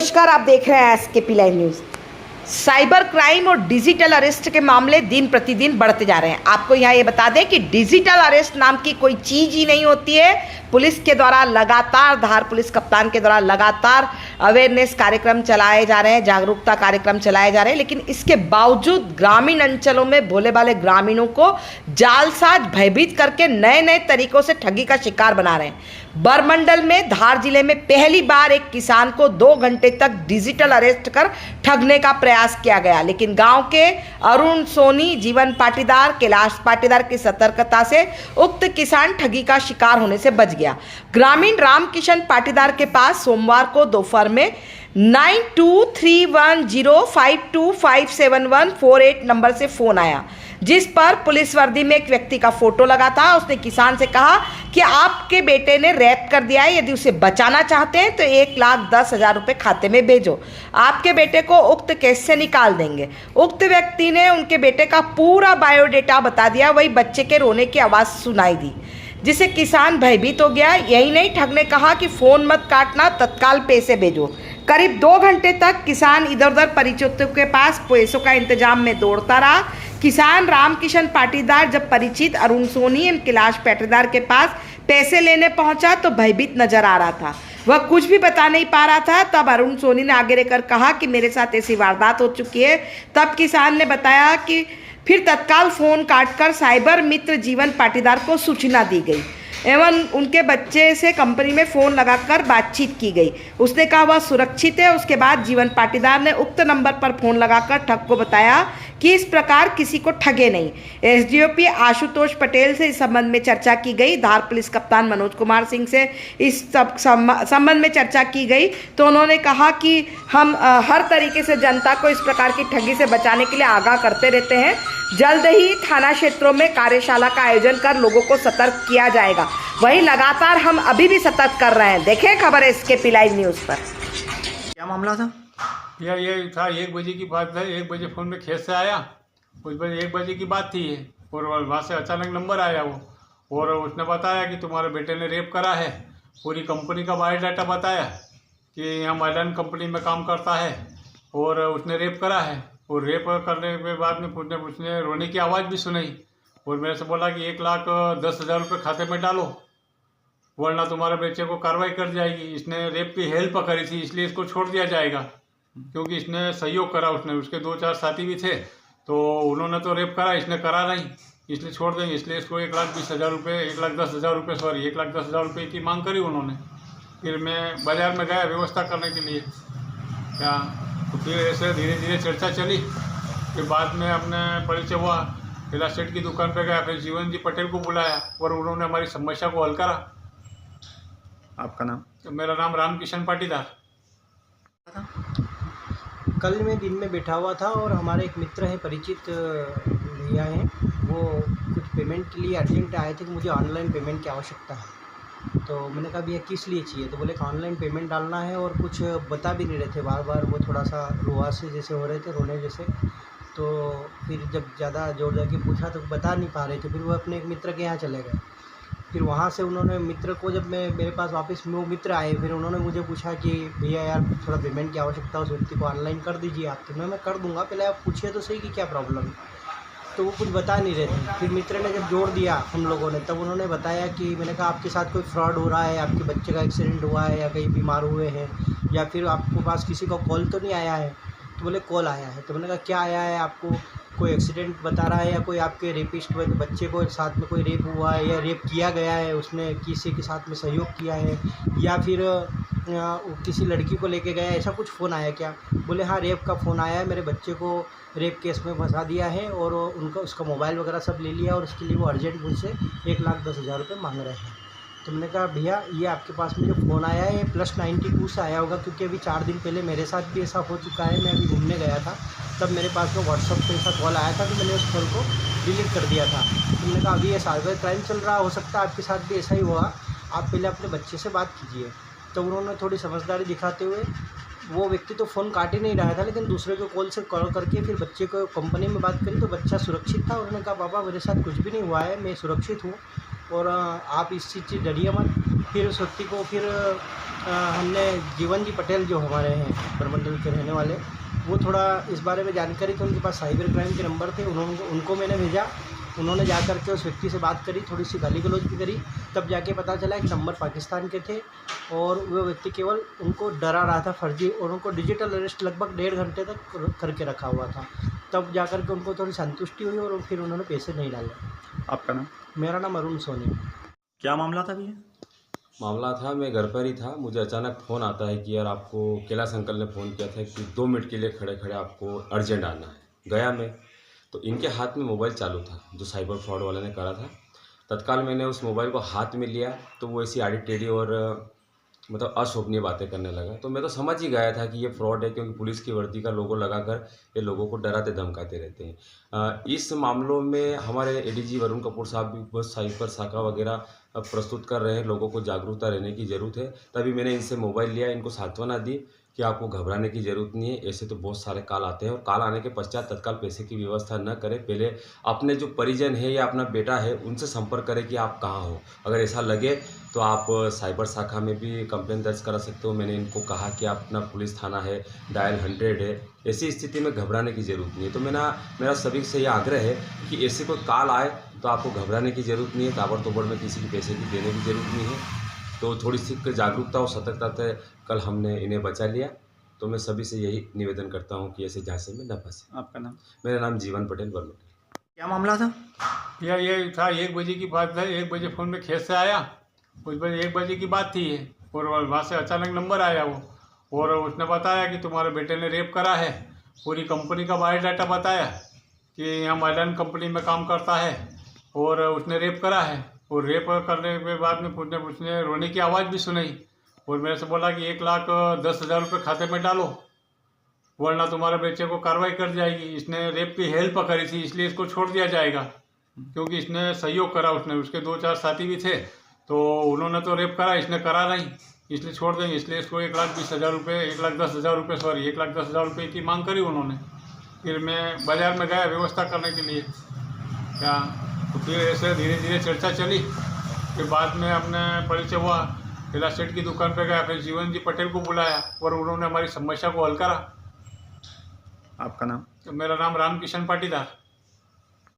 नमस्कार, आप देख रहे हैं SKP live news. Cyber crime और डिजिटल अरेस्ट के मामले दिन प्रतिदिन बढ़ते जा रहे हैं। आपको यहाँ ये बता दें कि डिजिटल अरेस्ट नाम की कोई चीज ही नहीं होती है। पुलिस के द्वारा लगातार, धार पुलिस कप्तान के द्वारा लगातार अवेयरनेस कार्यक्रम चलाए जा रहे हैं, जागरूकता कार्यक्रम चलाए जा रहे हैं, लेकिन इसके बावजूद ग्रामीण अंचलों में भोले भाले ग्रामीणों को जालसाज भयभीत करके नए नए तरीकों से ठगी का शिकार बना रहे हैं। बरमंडल में, धार जिले में पहली बार एक किसान को 2 घंटे तक डिजिटल अरेस्ट कर ठगने का प्रयास किया गया, लेकिन गांव के अरुण सोनी, जीवन पाटीदार, कैलाश पाटीदार की सतर्कता से उक्त किसान ठगी का शिकार होने से बच गया। ग्रामीण रामकिशन पाटीदार के पास सोमवार को दोपहर में 923105257148 नंबर से फोन आया, जिस पर पुलिस वर्दी में एक व्यक्ति का फोटो लगा था। उसने किसान से कहा कि आपके बेटे ने रैप कर दिया है, यदि उसे बचाना चाहते हैं तो 1,10,000 रुपये खाते में भेजो, आपके बेटे को उक्त केस से निकाल देंगे। उक्त व्यक्ति ने उनके बेटे का पूरा बायोडेटा बता दिया। वही बच्चे के रोने की आवाज़ सुनाई दी, जिससे किसान भयभीत हो गया। यही नहीं, ठग ने कहा कि फ़ोन मत काटना, तत्काल पैसे भेजो। करीब 2 घंटे तक किसान इधर उधर परिचितों के पास पैसों का इंतजाम में दौड़ता रहा। किसान रामकिशन पाटीदार जब परिचित अरुण सोनी एवं कैलाश पाटीदार के पास पैसे लेने पहुंचा तो भयभीत नजर आ रहा था। वह कुछ भी बता नहीं पा रहा था। तब अरुण सोनी ने आगे रहकर कहा कि मेरे साथ ऐसी वारदात हो चुकी है। तब किसान ने बताया कि फिर तत्काल फ़ोन काटकर साइबर मित्र जीवन पाटीदार को सूचना दी गई एवं उनके बच्चे से कंपनी में फ़ोन लगाकर बातचीत की गई। उसने कहा वह सुरक्षित है। उसके बाद जीवन पाटीदार ने उक्त नंबर पर फ़ोन लगाकर ठग को बताया कि इस प्रकार किसी को ठगे नहीं। एसडीओपी आशुतोष पटेल से इस संबंध में चर्चा की गई। धार पुलिस कप्तान मनोज कुमार सिंह से इस संबंध में चर्चा की गई तो उन्होंने कहा कि हम हर तरीके से जनता को इस प्रकार की ठगी से बचाने के लिए आगाह करते रहते हैं। जल्द ही थाना क्षेत्रों में कार्यशाला का आयोजन कर लोगों को सतर्क किया जाएगा। वहीं लगातार हम अभी भी सतर्क कर रहे हैं। देखें खबर एसकेपी लाइव न्यूज़ पर। क्या मामला था यार? ये था 1 बजे की बात है। 1 बजे फ़ोन में खेत से आया, उस बजे 1 बजे की बात थी ये, और वहाँ से अचानक नंबर आया वो, और उसने बताया कि तुम्हारे बेटे ने रेप करा है। पूरी कंपनी का बायोडाटा बताया कि यहाँ मैदान कंपनी में काम करता है और उसने रेप करा है। और रेप करने के बाद में उसने रोने की आवाज़ भी सुनाई और मेरे से बोला कि 1,10,000 रुपये खाते में डालो, वरना तुम्हारे बच्चे को कार्रवाई कर जाएगी। इसने रेप की हेल्प करी थी, इसलिए इसको छोड़ दिया जाएगा, क्योंकि इसने सहयोग करा। उसके 2-4 साथी भी थे, तो उन्होंने तो रेप करा, इसने करा नहीं, इसलिए छोड़ देंगे। इसलिए इसको 1,20,000 रुपये 1,10,000 रुपये 1,10,000 रुपये की मांग करी उन्होंने। फिर मैं बाज़ार में गया व्यवस्था करने के लिए, क्या तो फिर ऐसे धीरे धीरे चर्चा चली। फिर बाद में अपने परिचय हुआ, कैलाश सेठ की दुकान पे गया, फिर जीवन जी पटेल को बुलाया और उन्होंने हमारी समस्या को हल करा। आपका नाम? तो मेरा नाम रामकिशन पाटीदार। कल मैं दिन में बैठा हुआ था और हमारे एक मित्र हैं, परिचित भैया हैं, वो कुछ पेमेंट के लिए अर्जेंट आए थे कि मुझे ऑनलाइन पेमेंट की आवश्यकता है। तो मैंने कहा भैया किस लिए चाहिए? तो बोले कि ऑनलाइन पेमेंट डालना है, और कुछ बता भी नहीं रहे थे। बार बार वो थोड़ा सा रुआ से जैसे हो रहे थे, रोने जैसे। तो फिर जब ज़्यादा जोर जाके पूछा तो बता नहीं पा रहे थे। फिर वो अपने एक मित्र के यहाँ चले गए। फिर वहाँ से उन्होंने मित्र को, जब मैं मेरे पास वापस वो मित्र आए, फिर उन्होंने मुझे पूछा कि भैया यार थोड़ा पेमेंट की आवश्यकता है, उस व्यक्ति को ऑनलाइन कर दीजिए आप। तो मैं कर दूंगा, पहले आप पूछिए तो सही कि क्या प्रॉब्लम है। तो वो कुछ बता नहीं रहे थे। फिर मित्र ने जब जोड़ दिया हम लोगों ने, तब उन्होंने बताया कि, मैंने कहा आपके साथ कोई फ्रॉड हो रहा है, आपके बच्चे का एक्सीडेंट हुआ है, या कहीं बीमार हुए हैं, या फिर आपके पास किसी का कॉल तो नहीं आया है? तो बोले कॉल आया है। तो मैंने कहा क्या आया है आपको? कोई एक्सीडेंट बता रहा है, या कोई आपके रेपिस्ट हुए, तो बच्चे को साथ में कोई रेप हुआ है, या रेप किया गया है, उसने किसी के साथ में सहयोग किया है, या फिर किसी लड़की को लेके गया, ऐसा कुछ फ़ोन आया क्या? बोले हाँ, रेप का फ़ोन आया है, मेरे बच्चे को रेप केस में फंसा दिया है, और उसका मोबाइल वगैरह सब ले लिया, और उसके लिए वो अर्जेंट मुझसे 1,10,000 रुपये मांग रहे हैं। तो मैंने कहा भैया ये आपके पास में जो फ़ोन आया है, ये +92 से आया होगा, क्योंकि अभी 4 दिन पहले मेरे साथ भी ऐसा हो चुका है। मैं अभी घूमने गया था, तब मेरे पास में व्हाट्सअप पे ऐसा कॉल आया था, तो मैंने उस कॉल को डिलीट कर दिया था। तो मैंने कहा अभी ये साइबर क्राइम चल रहा, हो सकता है आपके साथ भी ऐसा ही हुआ, आप पहले अपने बच्चे से बात कीजिए। तो उन्होंने थोड़ी समझदारी दिखाते हुए, वो व्यक्ति तो फ़ोन काट ही नहीं रहा था, लेकिन दूसरे को कॉल से कॉल करके फिर बच्चे को कंपनी में बात करी, तो बच्चा सुरक्षित था। उन्होंने कहा पापा मेरे साथ कुछ भी नहीं हुआ है, मैं सुरक्षित हूँ, और आप इस चीज़ से डरिए मत। फिर उस व्यक्ति को फिर हमने जीवन जी पटेल जो हमारे हैं परमंडल के रहने वाले, वो थोड़ा इस बारे में जानकारी थी, उनके पास साइबर क्राइम के नंबर थे, उनको मैंने भेजा। उन्होंने जा कर के उस व्यक्ति से बात करी, थोड़ी सी गाली गलौज भी करी, तब जाके पता चला कि नंबर पाकिस्तान के थे और वो व्यक्ति केवल उनको डरा रहा था फर्जी, और उनको डिजिटल अरेस्ट लगभग 1.5 घंटे तक करके रखा हुआ था। तब जा कर के उनको थोड़ी संतुष्टि हुई और फिर उन्होंने पैसे नहीं डाले। आपका नाम? मेरा नाम अरुण सोनी। क्या मामला था भैया? मामला था, मैं घर पर ही था, मुझे अचानक फ़ोन आता है कि यार आपको कैलाश अंकल ने फ़ोन किया था कि 2 मिनट के लिए खड़े खड़े आपको अर्जेंट आना है। गया मैं, तो इनके हाथ में मोबाइल चालू था जो साइबर फ्रॉड वाले ने करा था। तत्काल मैंने उस मोबाइल को हाथ में लिया तो वो ऐसी आड़ी टेढ़ी और मतलब अशोभनीय बातें करने लगा। तो मैं तो समझ ही गया था कि ये फ्रॉड है, क्योंकि पुलिस की वर्दी का लोगो लगाकर ये लोगों को डराते धमकाते रहते हैं। इस मामलों में हमारे एडीजी वरुण कपूर साहब भी बहुत साइबर शाखा वगैरह प्रस्तुत कर रहे हैं, लोगों को जागरूकता रहने की ज़रूरत है। तभी मैंने इनसे मोबाइल लिया, इनको सांत्वना दी कि आपको घबराने की ज़रूरत नहीं है, ऐसे तो बहुत सारे कॉल आते हैं और कॉल आने के पश्चात तत्काल पैसे की व्यवस्था न करें। पहले अपने जो परिजन है या अपना बेटा है उनसे संपर्क करें कि आप कहाँ हो। अगर ऐसा लगे तो आप साइबर शाखा में भी कंप्लेंट दर्ज करा सकते हो। मैंने इनको कहा कि आप अपना पुलिस थाना है, डायल 100 है। ऐसी स्थिति में घबराने की ज़रूरत नहीं है। तो मेरा सभी से यह आग्रह है कि ऐसे कोई कॉल आए तो आपको घबराने की ज़रूरत नहीं है, ताबड़तोड़ में किसी की पैसे की देने की ज़रूरत नहीं है। तो थोड़ी सी जागरूकता और सतर्कता से कल हमने इन्हें बचा लिया। तो मैं सभी से यही निवेदन करता हूँ कि ऐसे झांसे में न फंसे। आपका नाम? मेरा नाम जीवन पटेल वर्मा। क्या मामला था? या ये था 1 बजे की बात था। 1 बजे फ़ोन में खेत से आया, कुछ बजे 1 बजे की बात थी ये, और वहाँ से अचानक नंबर आया वो, और उसने बताया कि तुम्हारे बेटे ने रेप करा है। पूरी कंपनी का बायोडाटा बताया कि यहाँ मैदान कंपनी में काम करता है और उसने रेप करा है। और रेप करने के बाद में उसने रोने की आवाज़ भी सुनाई और मेरे से बोला कि 1,10,000 रुपये खाते में डालो, वरना तुम्हारे बच्चे को कार्रवाई कर जाएगी। इसने रेप की हेल्प करी थी, इसलिए इसको छोड़ दिया जाएगा, क्योंकि इसने सहयोग करा। उसके 2-4 साथी भी थे, तो उन्होंने तो रेप करा, इसने करा नहीं, इसलिए छोड़ देंगे। इसलिए इसको 1,20,000 रुपये 1,10,000 रुपये 1,10,000 रुपये की मांग करी उन्होंने। फिर मैं बाज़ार में गया व्यवस्था करने के लिए, क्या तो फिर ऐसे धीरे धीरे चर्चा चली। फिर बाद में हमने परिचय हुआ, कैलाश सेठ की दुकान पे गया, फिर जीवन जी पटेल को बुलाया और उन्होंने हमारी समस्या को हल करा। आपका नाम? मेरा नाम रामकिशन पाटीदार।